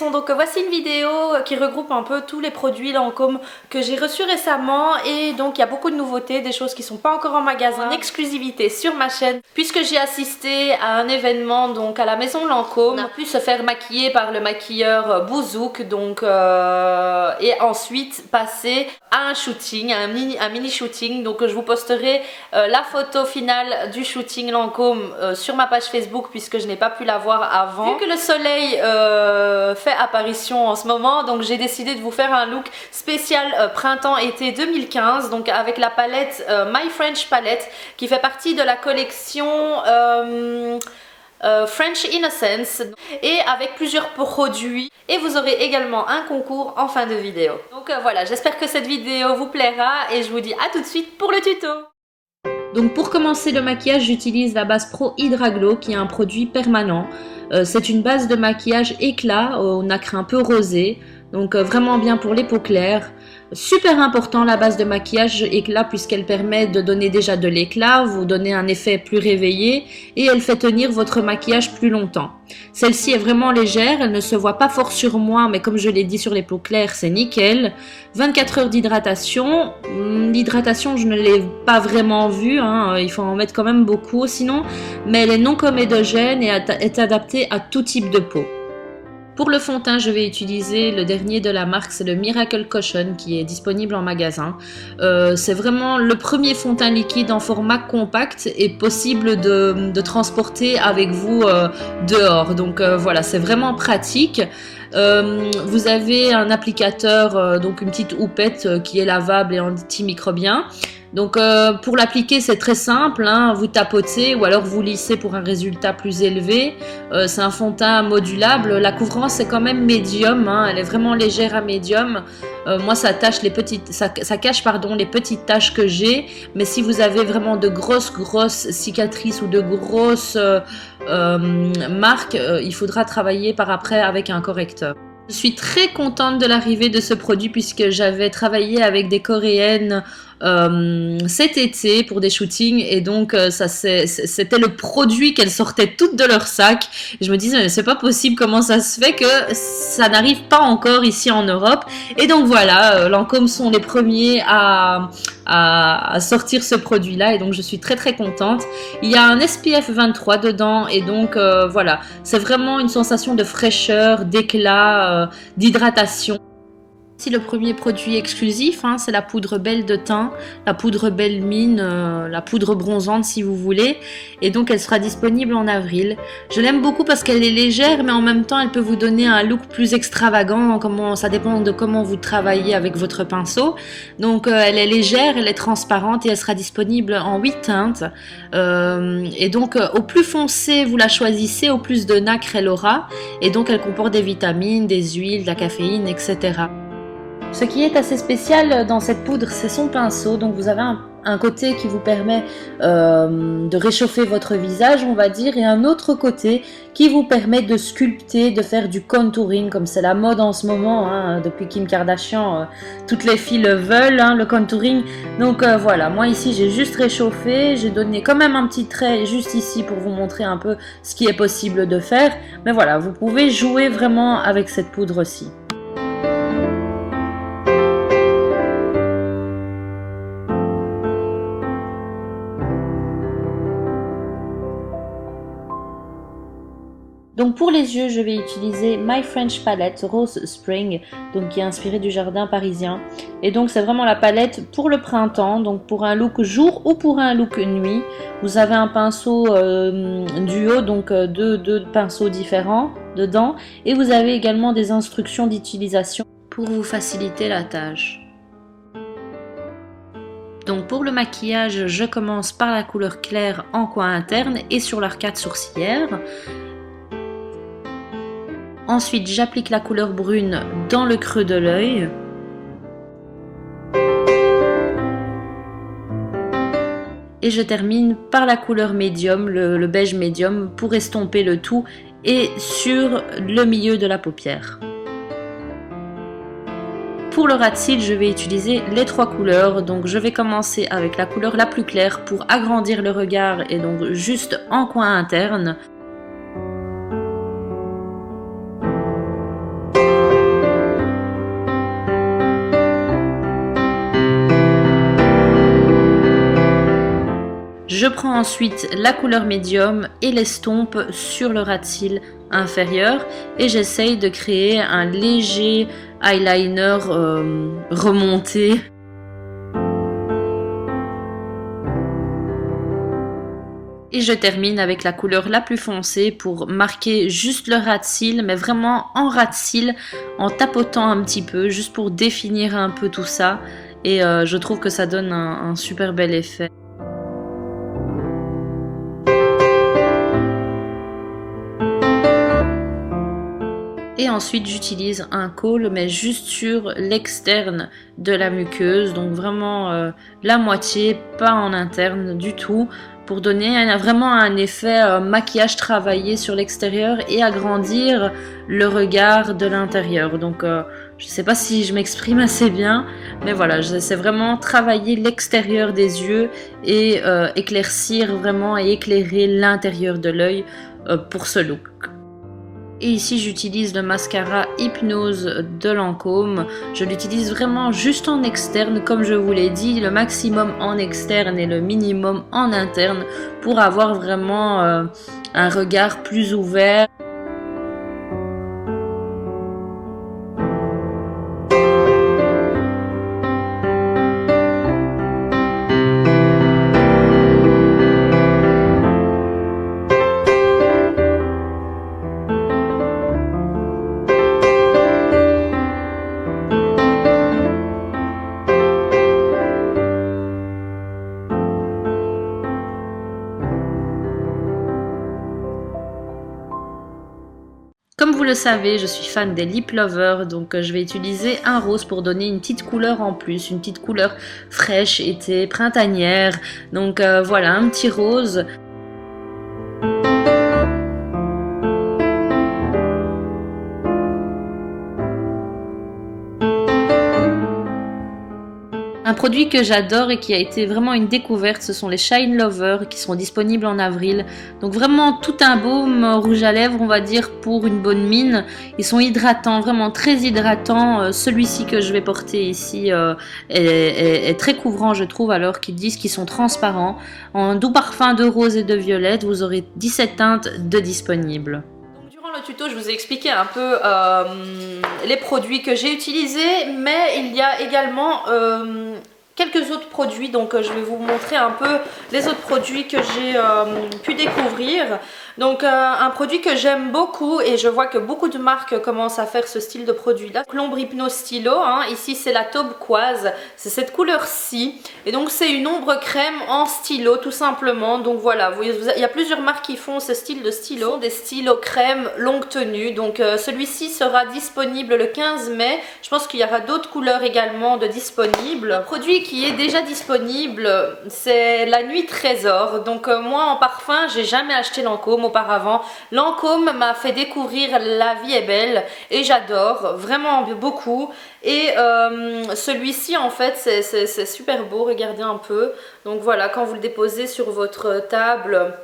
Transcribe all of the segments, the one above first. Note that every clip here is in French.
garçons, donc voici une vidéo qui regroupe un peu tous les produits Lancôme que j'ai reçus récemment et donc il y a beaucoup de nouveautés, des choses qui sont pas encore en magasin, en exclusivité sur ma chaîne puisque j'ai assisté à un événement donc à la maison Lancôme. On a pu se faire maquiller par le maquilleur Bouzouk donc et ensuite passer à un shooting, un mini shooting. Donc je vous posterai la photo finale du shooting Lancôme sur ma page Facebook puisque je n'ai pas pu la voir avant. Vu que le soleil fait apparition en ce moment, donc j'ai décidé de vous faire un look spécial printemps-été 2015, donc avec la palette My French Palette qui fait partie de la collection French Innocence et avec plusieurs produits, et vous aurez également un concours en fin de vidéo. Donc voilà, j'espère que cette vidéo vous plaira et je vous dis à tout de suite pour le tuto. Donc pour commencer le maquillage, j'utilise la base Pro Hydra Glow qui est un produit permanent. C'est une base de maquillage éclat au nacre un peu rosé, donc vraiment bien pour les peaux claires. Super important la base de maquillage éclat puisqu'elle permet de donner déjà de l'éclat, vous donner un effet plus réveillé et elle fait tenir votre maquillage plus longtemps. Celle-ci est vraiment légère, elle ne se voit pas fort sur moi mais comme je l'ai dit sur les peaux claires c'est nickel. 24 heures d'hydratation, l'hydratation je ne l'ai pas vraiment vue, hein. Il faut en mettre quand même beaucoup sinon, mais elle est non comédogène et est adaptée à tout type de peau. Pour le fond de teint, je vais utiliser le dernier de la marque, c'est le Miracle Cushion qui est disponible en magasin. C'est vraiment le premier fond de teint liquide en format compact et possible de transporter avec vous dehors. Donc voilà, c'est vraiment pratique. Vous avez un applicateur, donc une petite houppette qui est lavable et antimicrobien. Donc pour l'appliquer c'est très simple, hein, vous tapotez ou alors vous lissez pour un résultat plus élevé. C'est un fond de teint modulable, la couvrance est quand même médium, hein, elle est vraiment légère à médium. Moi ça cache les petites taches que j'ai, mais si vous avez vraiment de grosses cicatrices ou de grosses marques, il faudra travailler par après avec un correcteur. Je suis très contente de l'arrivée de ce produit puisque j'avais travaillé avec des Coréennes cet été pour des shootings et donc c'était le produit qu'elles sortaient toutes de leur sac. Et je me disais mais c'est pas possible, comment ça se fait que ça n'arrive pas encore ici en Europe. Et donc voilà, Lancôme sont les premiers à sortir ce produit là et donc je suis très contente. Il y a un SPF 23 dedans et donc voilà, c'est vraiment une sensation de fraîcheur, d'éclat, d'hydratation. Ici le premier produit exclusif, hein, c'est la poudre Belle de teint, la poudre Belle Mine, la poudre bronzante si vous voulez, et donc elle sera disponible en avril. Je l'aime beaucoup parce qu'elle est légère mais en même temps elle peut vous donner un look plus extravagant, ça dépend de comment vous travaillez avec votre pinceau. Donc elle est légère, elle est transparente et elle sera disponible en 8 teintes. Et donc au plus foncé vous la choisissez, au plus de nacre elle aura, et donc elle comporte des vitamines, des huiles, de la caféine, etc. Ce qui est assez spécial dans cette poudre, c'est son pinceau. Donc vous avez un côté qui vous permet de réchauffer votre visage, on va dire, et un autre côté qui vous permet de sculpter, de faire du contouring, comme c'est la mode en ce moment, hein, depuis Kim Kardashian, toutes les filles le veulent, hein, le contouring. Donc voilà, moi ici j'ai juste réchauffé, j'ai donné quand même un petit trait juste ici pour vous montrer un peu ce qui est possible de faire. Mais voilà, vous pouvez jouer vraiment avec cette poudre-ci. Donc pour les yeux, je vais utiliser My French Palette Rose Spring, donc qui est inspirée du jardin parisien. Et donc c'est vraiment la palette pour le printemps, donc pour un look jour ou pour un look nuit. Vous avez un pinceau duo, donc deux pinceaux différents dedans. Et vous avez également des instructions d'utilisation pour vous faciliter la tâche. Donc pour le maquillage, je commence par la couleur claire en coin interne et sur l'arcade sourcilière. Ensuite, j'applique la couleur brune dans le creux de l'œil. Et je termine par la couleur médium, le beige médium, pour estomper le tout et sur le milieu de la paupière. Pour le ras de cils, je vais utiliser les trois couleurs. Donc je vais commencer avec la couleur la plus claire pour agrandir le regard et donc juste en coin interne. Je prends ensuite la couleur médium et l'estompe sur le ras de cils inférieur et j'essaye de créer un léger eyeliner remonté. Et je termine avec la couleur la plus foncée pour marquer juste le ras de cils, mais vraiment en ras de cils, en tapotant un petit peu, juste pour définir un peu tout ça. Et je trouve que ça donne un super bel effet. Et ensuite j'utilise un col mais juste sur l'externe de la muqueuse, donc vraiment la moitié, pas en interne du tout, pour donner vraiment un effet maquillage travaillé sur l'extérieur et agrandir le regard de l'intérieur. Donc je sais pas si je m'exprime assez bien, mais voilà, j'essaie vraiment travailler l'extérieur des yeux et éclaircir vraiment et éclairer l'intérieur de l'œil pour ce look. Et ici j'utilise le mascara Hypnose de Lancôme. Je l'utilise vraiment juste en externe, comme je vous l'ai dit, le maximum en externe et le minimum en interne pour avoir vraiment un regard plus ouvert. Comme vous le savez, je suis fan des lip lovers, donc je vais utiliser un rose pour donner une petite couleur en plus, une petite couleur fraîche, été, printanière. Donc voilà, un petit rose. Un produit que j'adore et qui a été vraiment une découverte, ce sont les Shine Lover qui seront disponibles en avril. Donc vraiment tout un baume rouge à lèvres, on va dire, pour une bonne mine. Ils sont hydratants, vraiment très hydratants. Celui-ci que je vais porter ici est très couvrant, je trouve, alors qu'ils disent qu'ils sont transparents. En doux parfum de rose et de violette, vous aurez 17 teintes de disponibles. Durant le tuto, je vous ai expliqué un peu les produits que j'ai utilisés, mais il y a également quelques autres produits, donc je vais vous montrer un peu les autres produits que j'ai pu découvrir. Donc un produit que j'aime beaucoup et je vois que beaucoup de marques commencent à faire ce style de produit là. L'ombre Hypno Stylo, hein. Ici c'est la Taubecoise, c'est cette couleur-ci. Et donc c'est une ombre crème en stylo tout simplement. Donc voilà, il y a plusieurs marques qui font ce style de stylo, des stylos crème longue tenue. Donc celui-ci sera disponible le 15 mai. Je pense qu'il y aura d'autres couleurs également de disponibles. Un produit qui est déjà disponible, c'est la Nuit Trésor. Donc moi en parfum, j'ai jamais acheté Lancôme auparavant. Lancôme m'a fait découvrir La Vie est Belle et j'adore vraiment beaucoup. Et celui-ci en fait c'est super beau, regardez un peu. Donc voilà, quand vous le déposez sur votre table,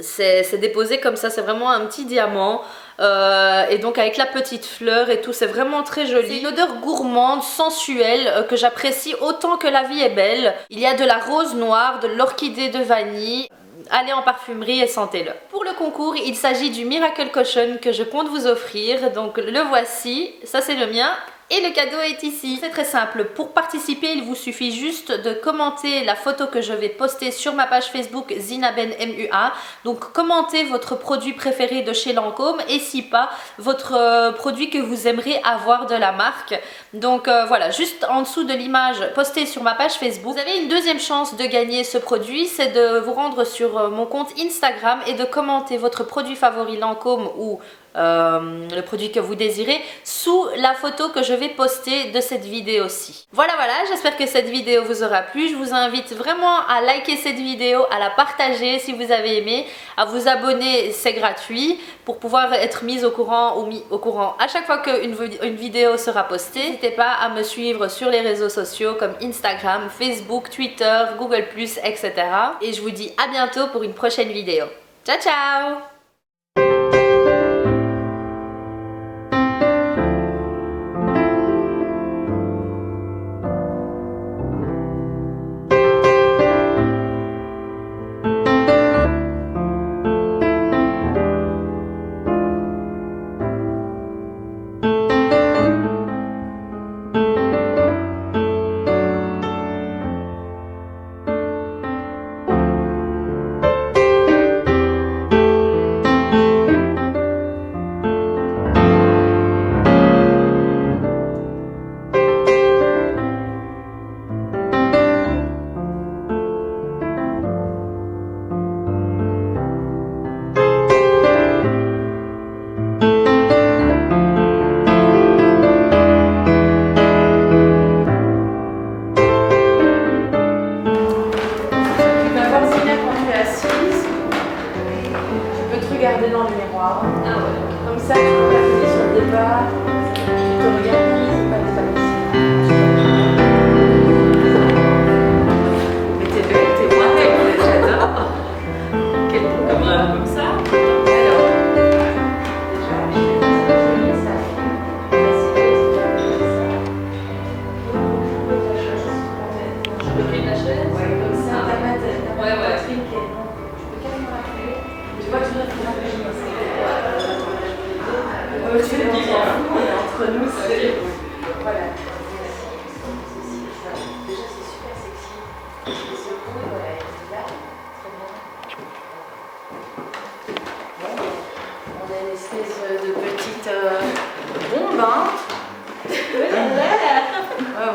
c'est déposé comme ça, c'est vraiment un petit diamant. Et donc avec la petite fleur et tout, c'est vraiment très joli. C'est une odeur gourmande, sensuelle, que j'apprécie autant que La Vie est Belle. Il y a de la rose noire, de l'orchidée de vanille. Allez en parfumerie et sentez-le. Pour le concours, il s'agit du Miracle Cushion que je compte vous offrir. Donc le voici, ça c'est le mien. Et le cadeau est ici. C'est très simple. Pour participer, il vous suffit juste de commenter la photo que je vais poster sur ma page Facebook Zinaben MUA. Donc commentez votre produit préféré de chez Lancôme et si pas, votre produit que vous aimeriez avoir de la marque. Donc voilà, juste en dessous de l'image postée sur ma page Facebook. Vous avez une deuxième chance de gagner ce produit, c'est de vous rendre sur mon compte Instagram et de commenter votre produit favori Lancôme ou le produit que vous désirez sous la photo que je vais poster de cette vidéo-ci. Voilà, j'espère que cette vidéo vous aura plu. Je vous invite vraiment à liker cette vidéo, à la partager si vous avez aimé, à vous abonner, c'est gratuit, pour pouvoir être mise au courant ou mis au courant à chaque fois qu'une vidéo sera postée. N'hésitez pas à me suivre sur les réseaux sociaux comme Instagram, Facebook, Twitter, Google+, etc. Et je vous dis à bientôt pour une prochaine vidéo. Ciao, ciao!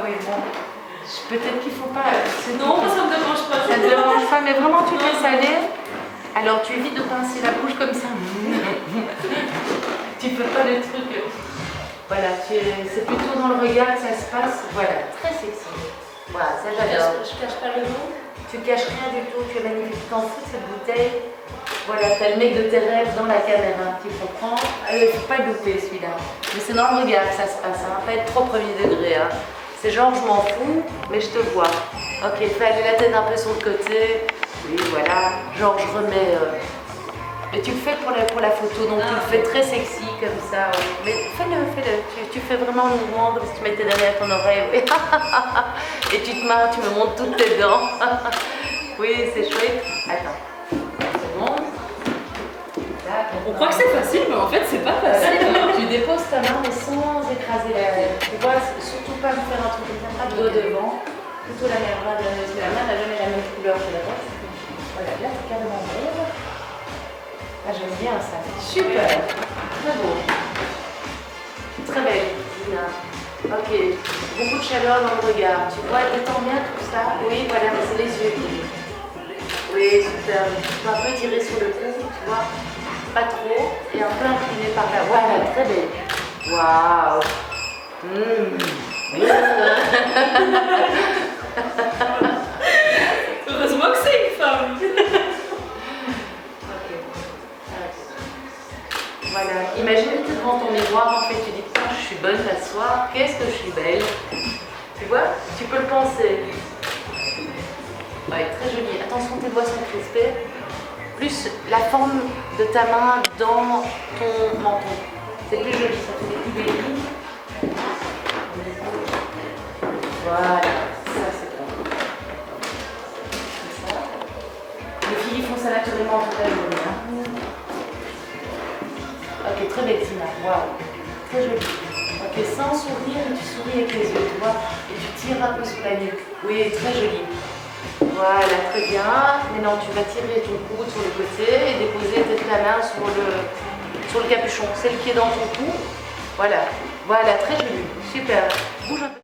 oui, bon. Peut-être qu'il faut pas... Non, ça me dérange pas. Ça ne dérange pas, mais vraiment tu laisses aller. Alors tu évites de pincer la bouche comme ça. Tu peux pas le truc. Voilà, c'est plutôt dans le regard que ça se passe. Voilà, très sexy. Voilà, ça j'adore. Je cache pas le nom. Tu caches rien du tout, tu es magnifique. Tu t'en fous de cette bouteille. Voilà, t'as le mec de tes rêves dans la caméra, tu comprends? Il ne faut pas le louper celui-là. Mais c'est dans le regard que ça se passe, hein. Pas être trop premier degré. Hein. C'est genre je m'en fous, mais je te vois. Ok, fais aller la tête un peu sur le côté. Oui, voilà. Genre je remets. Mais tu le fais pour la photo, donc tu le fais très sexy comme ça. Oui. Mais fais-le, fais-le. Tu fais vraiment un mouvement comme si tu mettais derrière ton oreille. Oui. Et tu te marres, tu me montres toutes tes dents. Oui, c'est chouette. Attends. On croit que c'est facile, mais en fait, c'est pas facile. Tu déposes ta main, mais sans écraser la tête. Tu vois, surtout pas me faire un truc comme ça, pas de dos devant. Plutôt la main, parce que la main n'a jamais la même couleur que la droite. Voilà, là, c'est carrément beau. Ah, j'aime bien ça. Super. Très beau. Très belle, Zina. Ok. Beaucoup de chaleur dans le regard. Tu vois, détends bien tout ça. Oui, voilà, mais c'est les yeux qui... Oui, super. Tu peux un peu tirer sur le cou, tu vois. Pas trop, et un peu incliné par là. Voilà, très belle. Waouh. Heureusement que c'est une femme. Voilà, imagine que tu es devant ton miroir, en fait, tu dis putain, je suis bonne ce soir, qu'est-ce que je suis belle. Tu vois, tu peux le penser. Ouais, très joli. Attention, tes doigts sont crispés. Plus la forme de ta main dans ton menton. C'est plus joli, ça fait des plus belles lignes. Voilà, ça c'est bon. Comme ça. Les filles font ça naturellement toute la journée. Hein. Ok, très belle Tina, waouh, très joli. Ok, sans sourire, tu souris avec les yeux, tu vois, et tu tires un peu sur la nuque. Oui, très joli. Voilà, très bien. Maintenant, tu vas tirer ton coude sur le côté et déposer peut-être la main sur le capuchon, celle qui est dans ton cou. Voilà, voilà, très joli, super. Bouge un peu.